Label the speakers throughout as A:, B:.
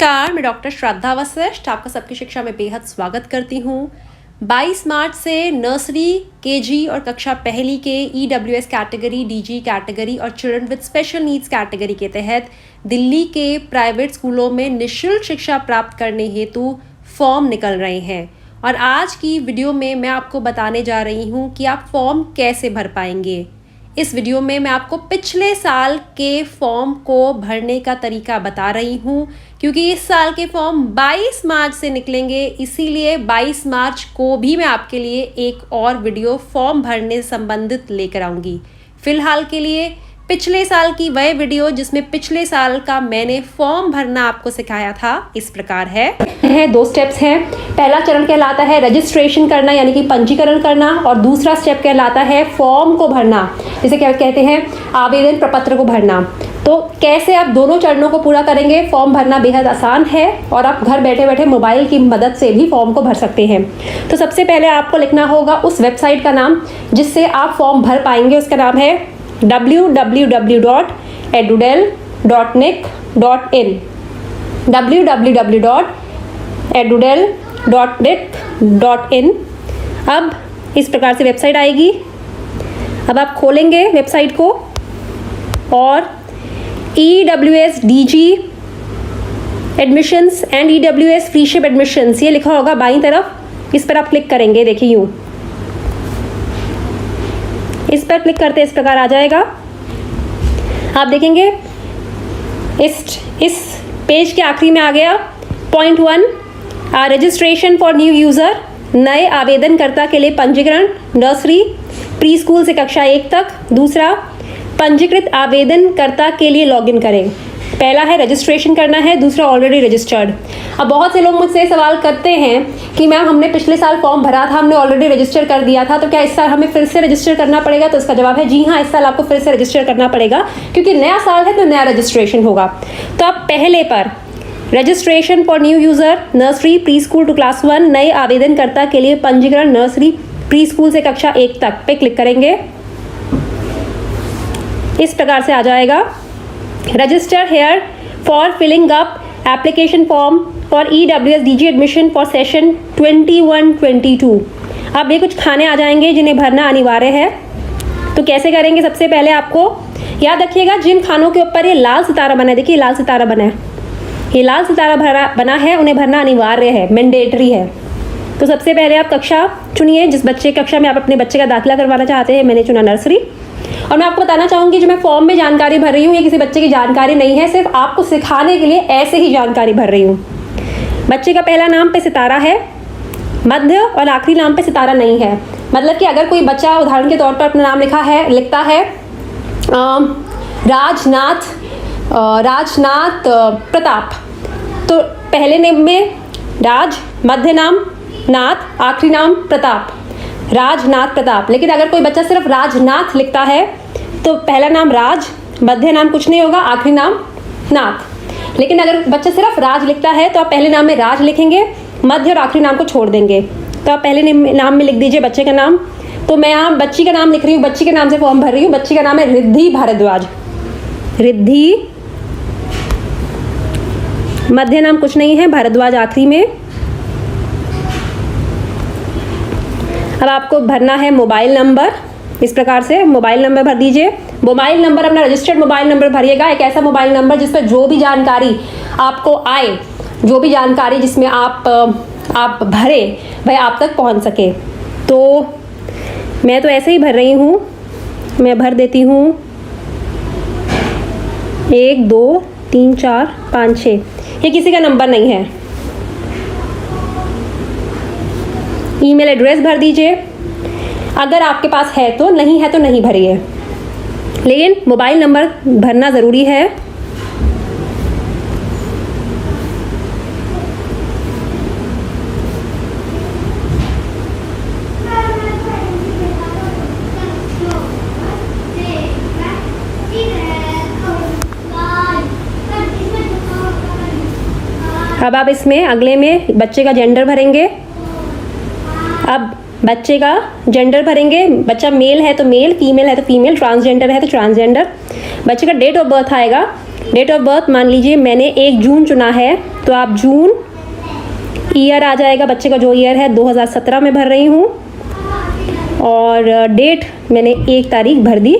A: नमस्कार, मैं डॉक्टर श्रद्धा वशिष्ठ आपका सबकी शिक्षा में बेहद स्वागत करती हूँ। 22 मार्च से नर्सरी, केजी और कक्षा पहली के EWS कैटेगरी, DG कैटेगरी और children with special needs category के तहत दिल्ली के प्राइवेट स्कूलों में निःशुल्क शिक्षा प्राप्त करने हेतु फॉर्म निकल रहे हैं। और आज की वीडियो में मैं आपको बताने जा रही हूँ कि आप फॉर्म कैसे भर पाएंगे। इस वीडियो में मैं आपको पिछले साल के फॉर्म को भरने का तरीका बता रही हूँ, क्योंकि इस साल के फॉर्म 22 मार्च से निकलेंगे, इसीलिए 22 मार्च को भी मैं आपके लिए एक और वीडियो फॉर्म भरने से संबंधित लेकर आऊँगी। फिलहाल के लिए पिछले साल की वह वीडियो जिसमें पिछले साल का मैंने फॉर्म भरना आपको सिखाया था इस प्रकार है। 2 स्टेप्स हैं। पहला चरण कहलाता है रजिस्ट्रेशन करना, यानी कि पंजीकरण करना, और दूसरा स्टेप कहलाता है फॉर्म को भरना, जिसे क्या कहते हैं आवेदन प्रपत्र को भरना। तो कैसे आप दोनों चरणों को पूरा करेंगे? फॉर्म भरना बेहद आसान है और आप घर बैठे बैठे मोबाइल की मदद से भी फॉर्म को भर सकते हैं। तो सबसे पहले आपको लिखना होगा उस वेबसाइट का नाम जिससे आप फॉर्म भर पाएंगे। उसका नाम है www.edudel.nic.in www.edudel.nic.in। अब इस प्रकार से वेबसाइट आएगी। अब आप खोलेंगे वेबसाइट को और EWS DG admissions and EWS free ship admissions ये लिखा होगा बाईं तरफ। इस पर आप क्लिक करेंगे। देखिए यूँ इस पर क्लिक करते इस प्रकार आ जाएगा। आप देखेंगे इस पेज के आखिरी में आ गया point 1 registration for new user, नए आवेदनकर्ता के लिए पंजीकरण नर्सरी प्री स्कूल से कक्षा 1 तक। दूसरा, पंजीकृत आवेदनकर्ता के लिए लॉगिन करें। पहला है रजिस्ट्रेशन करना है, दूसरा ऑलरेडी रजिस्टर्ड। अब बहुत से लोग मुझसे सवाल करते हैं कि मैम हमने पिछले साल फॉर्म भरा था, हमने ऑलरेडी रजिस्टर कर दिया था, तो क्या इस साल हमें फिर से रजिस्टर करना पड़ेगा? तो इसका जवाब है जी हाँ, इस साल आपको फिर से रजिस्टर करना पड़ेगा, क्योंकि नया साल है तो नया रजिस्ट्रेशन होगा। तो आप पहले पर registration for new user nursery pre school to class 1, नए आवेदनकर्ता के लिए पंजीकरण नर्सरी प्री स्कूल से कक्षा 1 तक पे क्लिक करेंगे। इस प्रकार से आ जाएगा। Register here for filling up application form for EWS DG admission for session 21-22। अब ये कुछ खाने आ जाएंगे जिन्हें भरना अनिवार्य है। तो कैसे करेंगे? सबसे पहले आपको याद रखिएगा जिन खानों के ऊपर ये लाल सितारा बना है, देखिए लाल सितारा बना है, ये लाल सितारा बना है, उन्हें भरना अनिवार्य है, मैंडेटरी है। तो सबसे पहले आप कक्षा चुनिए, जिस बच्चे कक्षा में आप अपने बच्चे का दाखिला करवाना चाहते हैं। मैंने चुना नर्सरी। और मैं आपको बताना चाहूँगी जो मैं फॉर्म में जानकारी भर रही हूँ ये किसी बच्चे की जानकारी नहीं है, सिर्फ आपको सिखाने के लिए ऐसे ही जानकारी भर रही हूँ। बच्चे का पहला नाम पे सितारा है, मध्य और आखिरी नाम पे सितारा नहीं है। मतलब कि अगर कोई बच्चा उदाहरण के तौर पर अपना नाम लिखता है राजनाथ प्रताप, तो पहले नेम में राज, मध्य नाम नाथ, आखिरी नाम प्रताप, राजनाथ प्रताप। लेकिन अगर कोई बच्चा सिर्फ राजनाथ लिखता है तो पहला नाम राज, मध्य नाम कुछ नहीं होगा, आखिरी नाम नाथ। लेकिन अगर बच्चा सिर्फ राज लिखता है तो आप पहले नाम में राज लिखेंगे, मध्य और आखिरी नाम को छोड़ देंगे। तो आप पहले नाम में लिख दीजिए बच्चे का नाम। तो मैं यहाँ बच्ची का नाम लिख रही हूँ, बच्ची के नाम से फॉर्म भर रही हूँ। बच्ची का नाम है रिद्धि भारद्वाज। रिद्धि, मध्य नाम कुछ नहीं है, भारद्वाज आखिरी में। अब आपको भरना है मोबाइल नंबर। इस प्रकार से मोबाइल नंबर भर दीजिए। मोबाइल नंबर अपना रजिस्टर्ड मोबाइल नंबर भरिएगा, एक ऐसा मोबाइल नंबर जिस पर जो भी जानकारी आपको आए, जो भी जानकारी जिसमें आप भरे वह आप तक पहुंच सके। तो मैं तो ऐसे ही भर रही हूँ, मैं भर देती हूँ 1 2 3 4 5 6। ये किसी का नंबर नहीं है। ईमेल एड्रेस भर दीजिए, अगर आपके पास है तो, नहीं है तो नहीं भरिए, लेकिन मोबाइल नंबर भरना ज़रूरी है। अब आप इसमें अगले में बच्चे का जेंडर भरेंगे। अब बच्चे का जेंडर भरेंगे, बच्चा मेल है तो मेल, फीमेल है तो फीमेल, ट्रांसजेंडर है तो ट्रांसजेंडर। बच्चे का डेट ऑफ बर्थ आएगा डेट ऑफ बर्थ मान लीजिए मैंने 1 जून चुना है, तो आप जून, ईयर आ जाएगा बच्चे का जो ईयर है 2017 में भर रही हूँ, और डेट मैंने 1 तारीख भर दी।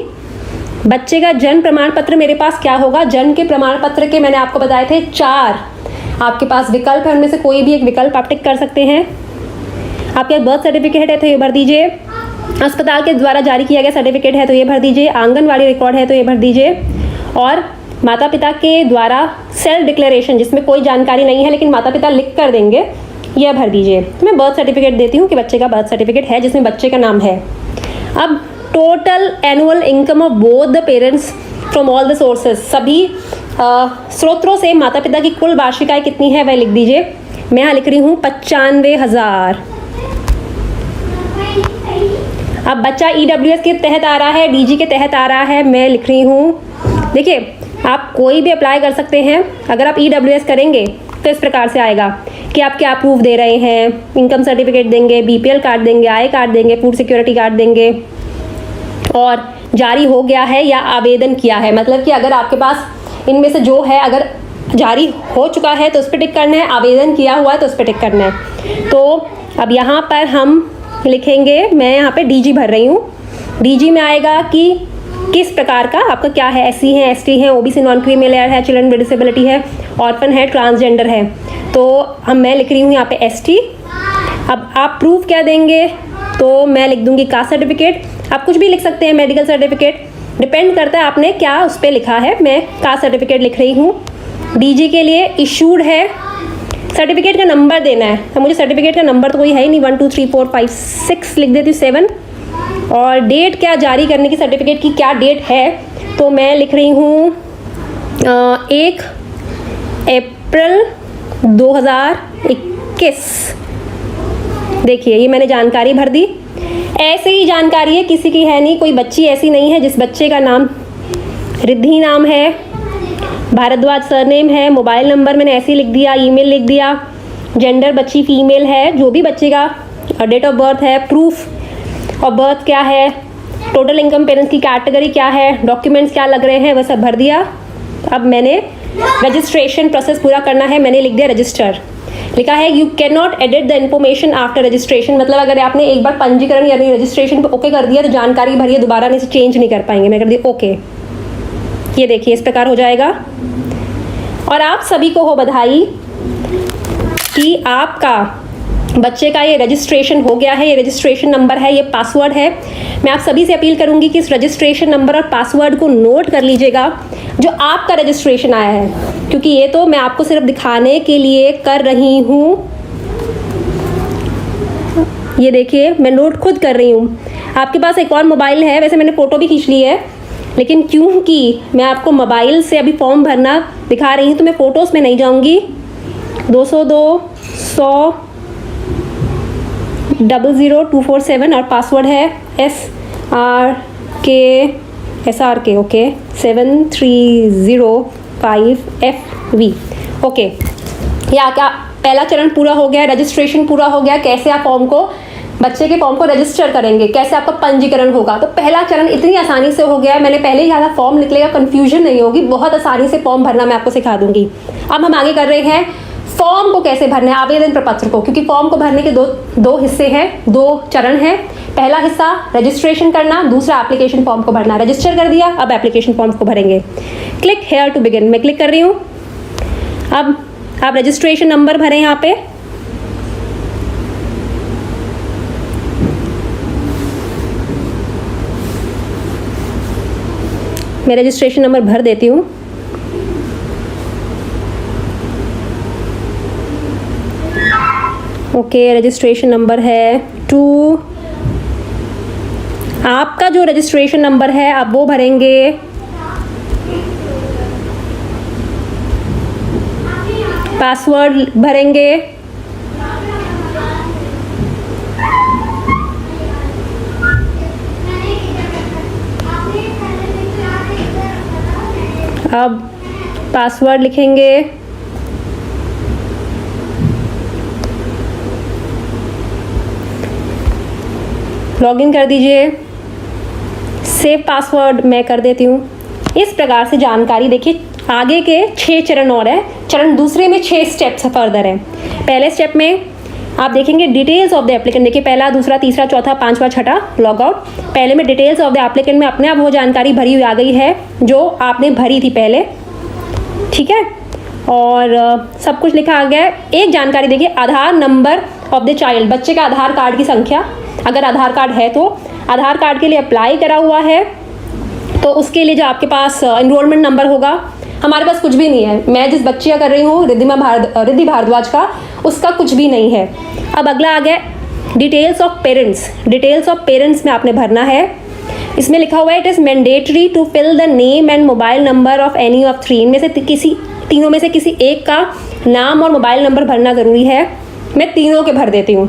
A: बच्चे का जन्म प्रमाण पत्र मेरे पास क्या होगा, जन्म के प्रमाण पत्र के मैंने आपको बताए थे 4 आपके पास विकल्प है, उनमें से कोई भी एक विकल्प आप टिक कर सकते हैं। आपके बर्थ सर्टिफिकेट है तो ये भर दीजिए, अस्पताल के द्वारा जारी किया गया सर्टिफिकेट है तो ये भर दीजिए, आंगनवाड़ी रिकॉर्ड है तो ये भर दीजिए, और माता पिता के द्वारा सेल्फ डिक्लेरेशन जिसमें कोई जानकारी नहीं है लेकिन माता पिता लिख कर देंगे, यह भर दीजिए। तो मैं बर्थ सर्टिफिकेट देती हूँ कि बच्चे का बर्थ सर्टिफिकेट है जिसमें बच्चे का नाम है। अब total annual income of both the parents from all the sources, सभी स्रोतों से माता पिता की कुल वार्षिक आय कितनी है वह लिख दीजिए। मैं यहाँ लिख रही हूँ 95,000। अब बच्चा EWS के तहत आ रहा है, DG के तहत आ रहा है, मैं लिख रही हूँ, देखिए आप कोई भी अप्लाई कर सकते हैं। अगर आप EWS करेंगे तो इस प्रकार से आएगा कि आप क्या प्रूफ दे रहे हैं, इनकम सर्टिफिकेट देंगे, BPL कार्ड देंगे, आय कार्ड देंगे, फूड सिक्योरिटी कार्ड देंगे, और जारी हो गया है या आवेदन किया है, मतलब कि अगर आपके पास इनमें से जो है अगर जारी हो चुका है तो उस पर टिक करना है, आवेदन किया हुआ है तो उस पर टिक करना है। तो अब यहाँ पर हम लिखेंगे, मैं यहाँ पे DG भर रही हूँ, DG में आएगा कि किस प्रकार का आपका क्या है, SC है, ST है, OBC नॉन क्रीमी लेयर है, चिल्ड्रन विद डिसेबिलिटी है, ऑर्फन है, ट्रांसजेंडर है। तो मैं लिख रही हूँ यहाँ पे ST। अब आप प्रूफ क्या देंगे, तो मैं लिख दूंगी कास्ट सर्टिफिकेट, आप कुछ भी लिख सकते हैं, मेडिकल सर्टिफिकेट, डिपेंड करता है आपने क्या उस पर लिखा है। मैं कास्ट सर्टिफिकेट लिख रही हूँ। DG के लिए इशूड है, सर्टिफिकेट का नंबर देना है। अब मुझे सर्टिफिकेट का नंबर तो कोई है ही नहीं, 1 2 3 4 5 6 लिख देती हूँ 7, और डेट क्या जारी करने की सर्टिफिकेट की क्या डेट है, तो मैं लिख रही हूँ 1 अप्रैल 2021। देखिए ये मैंने जानकारी भर दी, ऐसे ही जानकारी है, किसी की है नहीं, कोई बच्ची ऐसी नहीं है जिस बच्चे का नाम रिद्धि नाम है, भारद्वाज सरनेम है, मोबाइल नंबर मैंने ऐसे ही लिख दिया, ईमेल लिख दिया, जेंडर बच्ची फीमेल है, जो भी बच्चे का डेट ऑफ बर्थ है, प्रूफ ऑफ बर्थ क्या है, टोटल इनकम पेरेंट्स की कैटेगरी क्या है, डॉक्यूमेंट्स क्या लग रहे हैं, वह सब भर दिया। अब मैंने रजिस्ट्रेशन प्रोसेस पूरा करना है, मैंने लिख दिया रजिस्टर। लिखा है you can not edit the information after registration, मतलब अगर आपने एक बार पंजीकरण यानी रजिस्ट्रेशन पे ओके कर दिया तो जानकारी भरिए, दोबारा नहीं से चेंज नहीं कर पाएंगे। मैं कर दी ओके। ये देखिए इस प्रकार हो जाएगा। और आप सभी को हो बधाई कि आपका बच्चे का ये रजिस्ट्रेशन हो गया है। ये रजिस्ट्रेशन नंबर है, ये पासवर्ड है। मैं आप सभी से अपील करूंगी कि इस रजिस्ट्रेशन नंबर और पासवर्ड को नोट कर लीजिएगा जो आपका रजिस्ट्रेशन आया है, क्योंकि ये तो मैं आपको सिर्फ दिखाने के लिए कर रही हूँ। ये देखिए मैं नोट खुद कर रही हूँ। आपके पास एक और मोबाइल है, वैसे मैंने फ़ोटो भी खींच ली है, लेकिन क्योंकि मैं आपको मोबाइल से अभी फॉर्म भरना दिखा रही हूँ तो मैं फ़ोटोज़ में नहीं जाऊँगी। 202 100 00247 और पासवर्ड है SRK ओके 7305FV ओके। या क्या पहला चरण पूरा हो गया, रजिस्ट्रेशन पूरा हो गया। कैसे आप फॉर्म को, बच्चे के फॉर्म को रजिस्टर करेंगे, कैसे आपका पंजीकरण होगा, तो पहला चरण इतनी आसानी से हो गया है। मैंने पहले ही कहा फॉर्म निकलेगा, कंफ्यूजन नहीं होगी, बहुत आसानी से फॉर्म भरना मैं आपको सिखा दूंगी। अब हम आगे कर रहे हैं फॉर्म को कैसे भरना है, आवेदन प्रपत्र को, क्योंकि फॉर्म को भरने के दो हिस्से हैं, 2 चरण हैं। पहला हिस्सा रजिस्ट्रेशन करना, दूसरा एप्लीकेशन फॉर्म को भरना। रजिस्टर कर दिया, अब एप्लीकेशन फॉर्म को भरेंगे। क्लिक हेयर टू बिगिन, मैं क्लिक कर रही हूँ। अब आप रजिस्ट्रेशन नंबर भरें यहाँ पे। मैं रजिस्ट्रेशन नंबर भर देती हूँ। ओके रजिस्ट्रेशन नंबर है 2। आपका जो रजिस्ट्रेशन नंबर है आप वो भरेंगे। पासवर्ड भरेंगे। अब पासवर्ड लिखेंगे। लॉगिन कर दीजिए। सेव पासवर्ड मैं कर देती हूँ। इस प्रकार से जानकारी देखिए आगे के 6 चरण और है। चरण दूसरे में 6 स्टेप्स फर्दर है। पहले स्टेप में आप देखेंगे डिटेल्स ऑफ द एप्लीकेंट। देखिए पहला, दूसरा, तीसरा, चौथा, पांचवा, छठा लॉग आउट। पहले में डिटेल्स ऑफ द एप्लीकेंट में अपने आप वो जानकारी भरी हुई आ गई है जो आपने भरी थी पहले, ठीक है, और सब कुछ लिखा आ गया है। एक जानकारी देखिए, आधार नंबर ऑफ द चाइल्ड, बच्चे का आधार कार्ड की संख्या, अगर आधार कार्ड है तो आधार कार्ड के लिए अप्लाई करा हुआ है तो उसके लिए जो आपके पास एनरोलमेंट नंबर होगा। हमारे पास कुछ भी नहीं है, मैं जिस बच्ची का कर रही हूँ रिद्धि भारद्वाज का, उसका कुछ भी नहीं है। अब अगला आ गया details of parents. Details of parents में आपने भरना है। इसमें लिखा हुआ है it is mandatory to fill the name and mobile number of any of 3। इनमें से तीनों में से किसी एक का नाम और मोबाइल नंबर भरना ज़रूरी है। मैं तीनों के भर देती हूँ,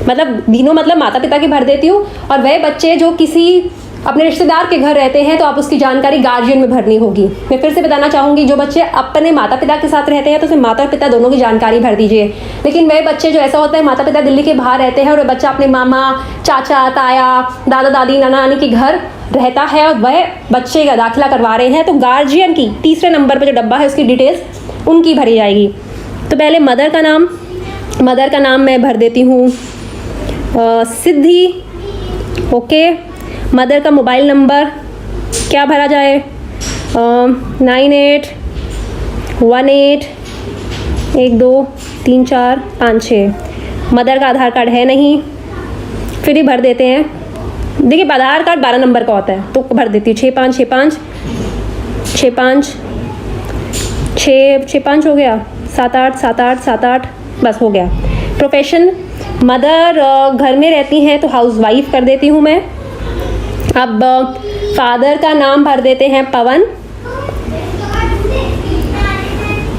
A: मतलब तीनों मतलब माता पिता के भर देती हूँ, और वह बच्चे जो किसी अपने रिश्तेदार के घर रहते हैं तो आप उसकी जानकारी गार्जियन में भरनी होगी। मैं फिर से बताना चाहूँगी, जो बच्चे अपने माता पिता के साथ रहते हैं तो उसमें माता और पिता दोनों की जानकारी भर दीजिए। लेकिन वह बच्चे जो ऐसा होता है माता पिता दिल्ली के बाहर रहते हैं और वह बच्चा अपने मामा, चाचा, ताया, दादा दादी, नाना नानी के घर रहता है और वह बच्चे का दाखिला करवा रहे हैं, तो गार्जियन की तीसरे नंबर पर जो डब्बा है उसकी डिटेल्स उनकी भरी जाएगी। तो पहले मदर का नाम मैं भर देती हूँ सिद्धि, ओके। मदर का मोबाइल नंबर क्या भरा जाए, 9818123456। मदर का आधार कार्ड है नहीं, फिर ही भर देते हैं। देखिए आधार कार्ड 12 नंबर का होता है तो भर देती हूँ 6565 हो गया, 78 बस हो गया। प्रोफेशन, मदर घर में रहती हैं तो हाउस वाइफ कर देती हूँ मैं। अब फादर का नाम भर देते हैं पवन।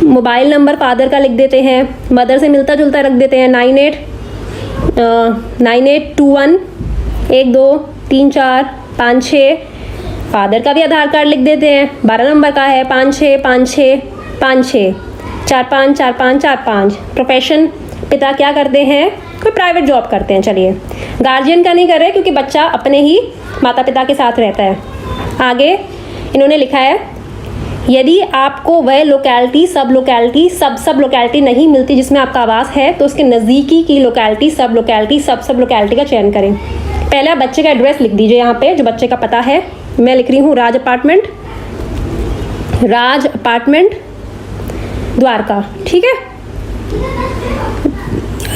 A: मोबाइल नंबर फादर का लिख देते हैं, मदर से मिलता जुलता रख देते हैं 9821123456। फादर का भी आधार कार्ड लिख देते हैं, 12 नंबर का है, 565656 454545। प्रोफेशन, पिता क्या करते हैं, कोई प्राइवेट जॉब करते हैं। चलिए गार्जियन का नहीं कर रहे क्योंकि बच्चा अपने ही माता पिता के साथ रहता है। आगे इन्होंने लिखा है यदि आपको वह लोकेलिटी सब लोकेलिटी नहीं मिलती जिसमें आपका आवास है तो उसके नज़दीकी की लोकेलिटी सब लोकेलिटी का चयन करें। पहले आप बच्चे का एड्रेस लिख दीजिए, यहाँ पे जो बच्चे का पता है मैं लिख रही हूँ राज अपार्टमेंट द्वारका, ठीक है।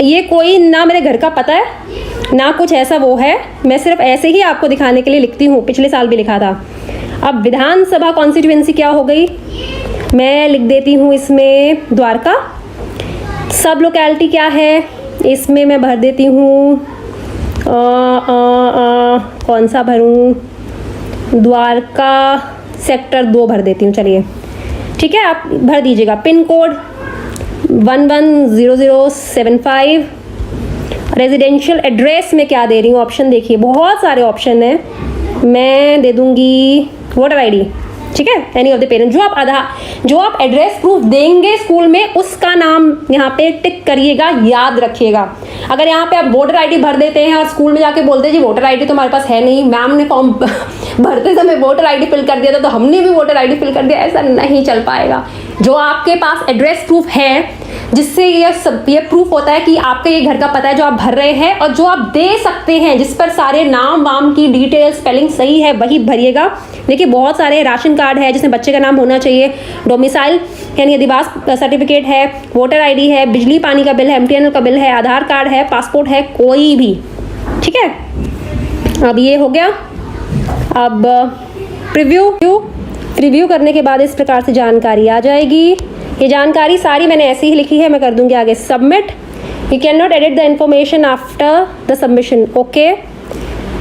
A: ये कोई ना मेरे घर का पता है ना कुछ ऐसा वो है, मैं सिर्फ ऐसे ही आपको दिखाने के लिए लिखती हूँ, पिछले साल भी लिखा था। अब विधानसभा कॉन्स्टिट्यूएंसी क्या हो गई, मैं लिख देती हूँ इसमें द्वारका। सब लोकेलिटी क्या है, इसमें मैं भर देती हूँ कौन सा भरूँ, द्वारका सेक्टर 2 भर देती हूँ। चलिए ठीक है, आप भर दीजिएगा। Pin code 110075। रेजिडेंशियल एड्रेस में क्या दे रही हूँ, ऑप्शन देखिए बहुत सारे ऑप्शन हैं। मैं दे दूँगी वोटर आईडी, ठीक है, एनी ऑफ द पेरेंट। जो आप एड्रेस प्रूफ देंगे स्कूल में उसका नाम यहाँ पे टिक करिएगा, याद रखिएगा। अगर यहाँ पे आप वोटर आईडी भर देते हैं और स्कूल में जाके बोलते हैं जी वोटर आईडी तो हमारे पास है नहीं, मैम ने फॉर्म भरते समय वोटर आईडी फिल कर दिया था तो हमने भी वोटर आईडी फिल कर दिया, ऐसा नहीं चल पाएगा। जो आपके पास एड्रेस प्रूफ है जिससे ये प्रूफ होता है कि आपका ये घर का पता है जो आप भर रहे हैं, और जो आप दे सकते हैं जिस पर सारे नाम वाम की डिटेल स्पेलिंग सही है वही भरिएगा। देखिए बहुत सारे राशन कार्ड है जिसमें बच्चे का नाम होना चाहिए, डोमिसाइल यानी अधिवास सर्टिफिकेट है, वोटर आईडी है, बिजली पानी का बिल है, MTNL का बिल है, आधार कार्ड है, पासपोर्ट है, कोई भी, ठीक है। अब ये हो गया। अब प्रीव्यू करने के बाद इस प्रकार से जानकारी आ जाएगी। ये जानकारी सारी मैंने ऐसे ही लिखी है, मैं कर दूंगी आगे submit. You can not edit the information after the submission, okay.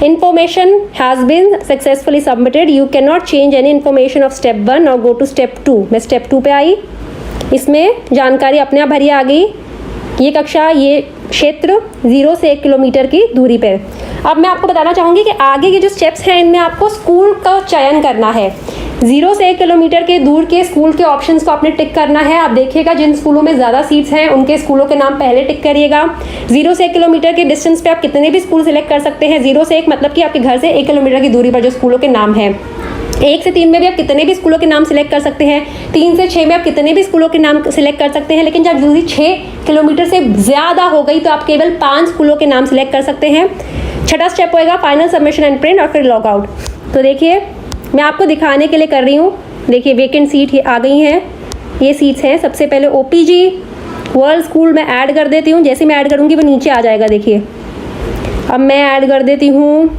A: Information has been successfully submitted. You cannot change any information of step 1 or go to step 2. मैं step 2 पे आई, इसमें जानकारी अपने आप भरी आ गई। ये कक्षा, ये क्षेत्र 0 से 1 किलोमीटर की दूरी पर। अब मैं आपको बताना चाहूँगी कि आगे के जो स्टेप्स हैं इनमें आपको स्कूल का चयन करना है। 0 से 1 किलोमीटर के दूर के स्कूल के ऑप्शंस को आपने टिक करना है। आप देखिएगा जिन स्कूलों में ज़्यादा सीट्स हैं उनके स्कूलों के नाम पहले टिक करिएगा। 0 से 1 किलोमीटर के डिस्टेंस पे आप कितने भी स्कूल सेलेक्ट कर सकते हैं। 0 से 1 मतलब कि आपके घर से 1 किलोमीटर की दूरी पर जो स्कूलों के नाम हैं 1 से 3 में भी आप कितने भी स्कूलों के नाम सिलेक्ट कर सकते हैं, 3 से 6 में आप कितने भी स्कूलों के नाम सिलेक्ट कर सकते हैं, लेकिन जब दूरी 6 किलोमीटर से ज़्यादा हो गई तो आप केवल 5 स्कूलों के नाम सिलेक्ट कर सकते हैं। छठा स्टेप होएगा फाइनल सबमिशन एंड प्रिंट और फिर लॉग आउट। तो देखिए मैं आपको दिखाने के लिए कर रही हूँ। देखिए वेकेंट सीट आ गई हैं, ये सीट्स हैं। सबसे पहले OPG वर्ल्ड स्कूल में ऐड कर देती हूँ। जैसे मैं ऐड करूँगी वो नीचे आ जाएगा। देखिए अब मैं ऐड कर देती हूँ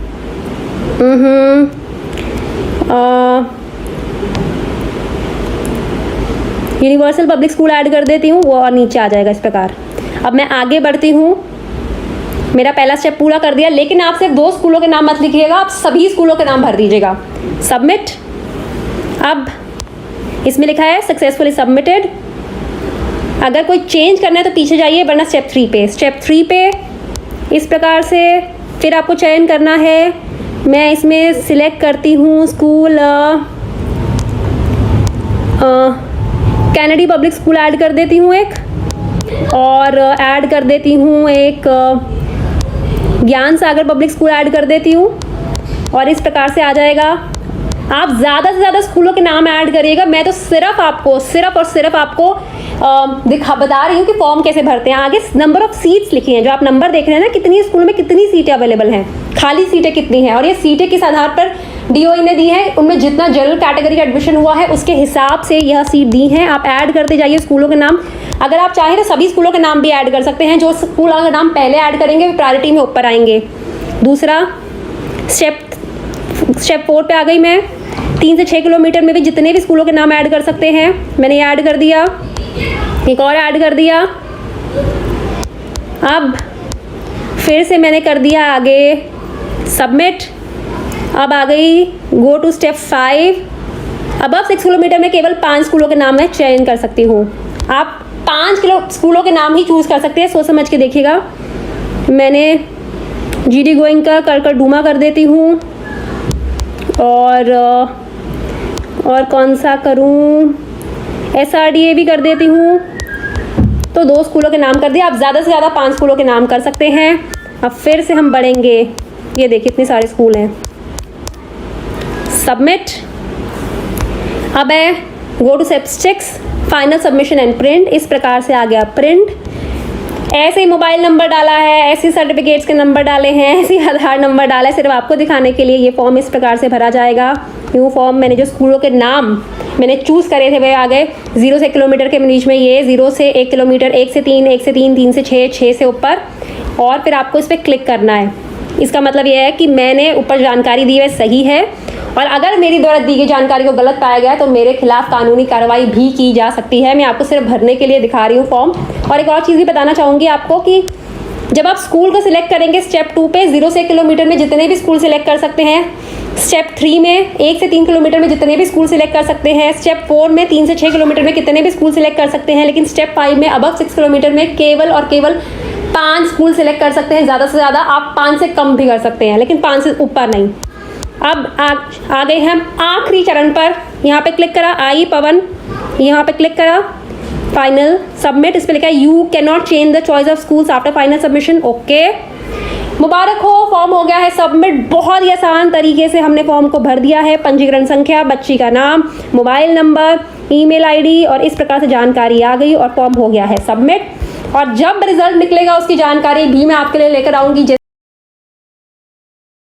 A: यूनिवर्सल पब्लिक स्कूल ऐड कर देती हूँ, वो और नीचे आ जाएगा इस प्रकार। अब मैं आगे बढ़ती हूँ। मेरा पहला स्टेप पूरा कर दिया, लेकिन आप सिर्फ 2 स्कूलों के नाम मत लिखिएगा, आप सभी स्कूलों के नाम भर दीजिएगा। सबमिट। अब इसमें लिखा है सक्सेसफुली सबमिटेड। अगर कोई चेंज करना है तो पीछे जाइए, वरना स्टेप 3 पे। स्टेप 3 पे इस प्रकार से फिर आपको चयन करना है। मैं इसमें सिलेक्ट करती हूँ school Kennedy public school add कर देती हूँ एक, और ऐड कर देती हूँ एक ज्ञान सागर पब्लिक स्कूल ऐड कर देती हूँ, और इस प्रकार से आ जाएगा। आप ज़्यादा से ज़्यादा स्कूलों के नाम ऐड करिएगा। मैं तो सिर्फ आपको बता रही हूँ कि फॉर्म कैसे भरते हैं। आगे नंबर ऑफ सीट्स लिखी हैं, जो आप नंबर देख रहे हैं ना, कितनी स्कूल में कितनी सीटें अवेलेबल हैं, खाली सीटें कितनी हैं, और ये सीटें किस आधार पर DOE ने दी है, उनमें जितना जनरल कैटेगरी का एडमिशन हुआ है उसके हिसाब से यह सीट दी हैं। आप ऐड करते जाइए स्कूलों के नाम। अगर आप चाहें तो सभी स्कूलों के नाम भी ऐड कर सकते हैं। जो स्कूल का नाम पहले ऐड करेंगे वो प्रायोरिटी में ऊपर आएंगे। दूसरा स्टेप 4 पे आ गई मैं। 3 से 6 किलोमीटर में भी जितने भी स्कूलों के नाम ऐड कर सकते हैं, मैंने ऐड कर दिया। एक और ऐड कर दिया। अब फिर से मैंने कर दिया आगे सबमिट। अब आ गई गो टू स्टेप 5। अब 6 किलोमीटर में केवल 5 स्कूलों के नाम मैं चयन कर सकती हूँ। आप 5 स्कूलों के नाम ही चूज़ कर सकते हैं, सोच समझ के देखिएगा। मैंने GD गोइंग का कर डूमा कर देती हूँ, और कौन सा करूँ, SRDA भी कर देती हूँ। तो 2 स्कूलों के नाम कर दिया। आप ज़्यादा से ज़्यादा 5 स्कूलों के नाम कर सकते हैं। अब फिर से हम बढ़ेंगे। ये देखिए इतने सारे स्कूल हैं। सबमिट। अब है go to step 6 final submission and print. इस प्रकार से आ गया प्रिंट। ऐसे ही मोबाइल नंबर डाला है, ऐसे सर्टिफिकेट्स के नंबर डाले हैं, ऐसे आधार नंबर डाला है, सिर्फ आपको दिखाने के लिए। ये फॉर्म इस प्रकार से भरा जाएगा। न्यू फॉर्म मैंने जो स्कूलों के नाम मैंने चूज़ करे थे वे आ गए। 0 से 1 किलोमीटर के बीच में ये 0 से 1 किलोमीटर, 1 से 3, 1 से 3, 3 से 6, 6 से ऊपर, और फिर आपको इस पर क्लिक करना है। इसका मतलब यह है कि मैंने ऊपर जानकारी दी है सही है, और अगर मेरी द्वारा दी गई जानकारी को गलत पाया गया तो मेरे खिलाफ कानूनी कार्रवाई भी की जा सकती है। मैं आपको सिर्फ भरने के लिए दिखा रही हूँ फॉर्म। और एक और चीज़ भी बताना चाहूँगी आपको कि जब आप स्कूल को सिलेक्ट करेंगे स्टेप 2 पे 0 से 1 किलोमीटर में जितने भी स्कूल सिलेक्ट कर सकते हैं। स्टेप 3 में 1 से 3 किलोमीटर में जितने भी स्कूल सिलेक्ट कर सकते हैं। स्टेप 4 में 3 से 6 किलोमीटर में कितने भी स्कूल सिलेक्ट कर सकते हैं। लेकिन स्टेप 5 में अब 6 किलोमीटर में केवल और केवल 5 स्कूल सिलेक्ट कर सकते हैं। ज़्यादा से ज़्यादा आप 5 से कम भी कर सकते हैं, लेकिन 5 से ऊपर नहीं। अब आ गए हम आखिरी चरण पर। यहाँ पे क्लिक करा, आई पवन, यहाँ पे क्लिक करा, फाइनल सबमिट। इस पे लिखा है you can not change the choice of schools after final submission. Okay, मुबारक हो, फॉर्म हो गया है सबमिट। बहुत ही आसान तरीके से हमने फॉर्म को भर दिया है। पंजीकरण संख्या, बच्ची का नाम, मोबाइल नंबर, ईमेल आईडी, और इस प्रकार से जानकारी आ गई और फॉर्म हो गया है सबमिट। और जब रिजल्ट निकलेगा उसकी जानकारी भी मैं आपके लिए लेकर आऊँगी।